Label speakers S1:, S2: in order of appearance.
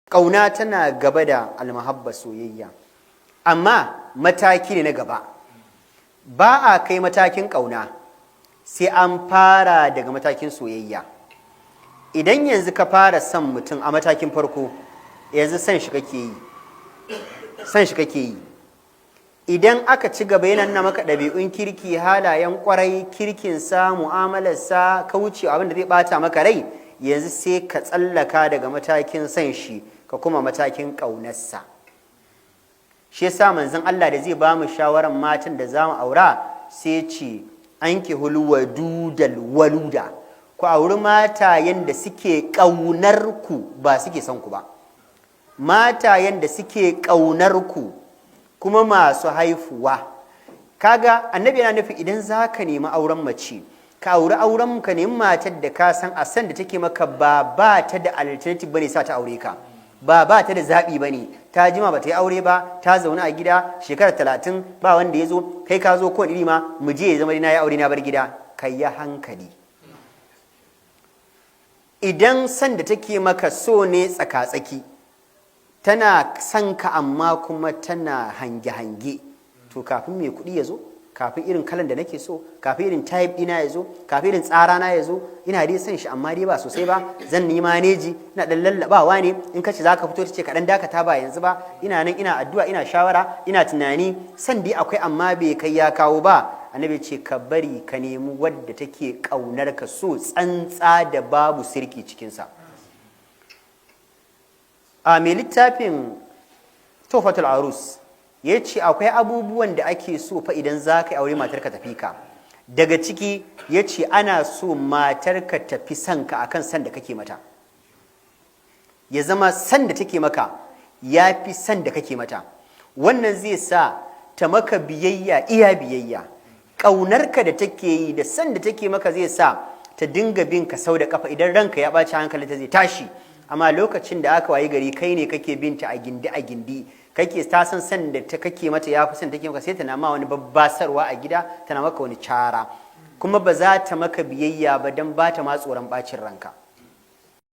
S1: ƙauna tana gaba da almahabba soyayya, amma mataki ne na gaba. Ba a kai matakin ƙauna sai an fara daga matakin soyayya. Idan yanzu ka fara son mutum a matakin farko, yanzu son shi kake yi. Idan aka ci gaba yana nuna maka ɗabi'un kirki, halayen ƙwarai, kirkinsa, mu'amalarsa, kauce abin da zai ɓata maka rai, yanzu sai ka tsallaka daga matakin son shi ka kuma matakin ƙaunarsa. Shi yasa manzon Allah da zai ba mu shawaran matan da za mu aura sai ce an ki hulwadudal waluda, ku auri matayen da suke ƙaunar ku ba suke son ku ba, matayen da suke ƙaunar ku kuma masu haifuwa. Kaga annabi yana nufi idan za ka nemi auren mace, ka auri auren ka nemi matar da ka san a san da take maka ba ta da alternative bane sa ta aure ka, ba ta da zaɓi bane, ta jima ba ta yi aure ba, ta zaune a gida shekara 30 ba wanda ya zo, kai ka zo kowane iri ma mu je ya zama na yi aure na bar gida. Kai ya hankali. Idan san da take maka so ne tsaka-tsaki, tana son ka amma kuma tana hange-hange, to kafin mai kuɗi ya zo, kafin irin kalan da nake so, kafin irin type ɗina ya zo, kafin irin tsara na ya zo, ina dai son shi amma dai ba sosai ba, zan ni maneji, ina ɗan lallaɓawa ne, in ka ce za ka fito ta ce ka ɗan dakata ba yanzu ba, ina nan ina addu'a, ina shawara, ina tunani, san dai akwai amma bai kai ya kawo ba. Annabi ce ka bari ka nemi wadda take ƙaunar ka so tsantsa da babu sirki cikinsa. A mai littafin Tuhfatul Arus ya ce akwai abubuwan da ake so fa idan za ka yi aure matarka tafi ka. Daga ciki ya ce ana so matarka tafi son ka akan san da kake mata, ya zama san da take maka ya fi san da kake mata. Wannan zai sa ta maka biyayya iya biyayya. Ƙaunarka da take yi da san da take maka zai sa ta dinga bin ka sau da kafa. Idan ranka ya ɓaci hankalinta zai tashi, amma lokacin da aka wayi gari kai ne kake binta a gindi kake ta san da ta kake mata ya fi san take maka, sai ta na ma wani babbasarwa a gida, tana maka wani cara, kuma ba za ta maka biyayya ba dan ba ta ma tsoron bacin ranka.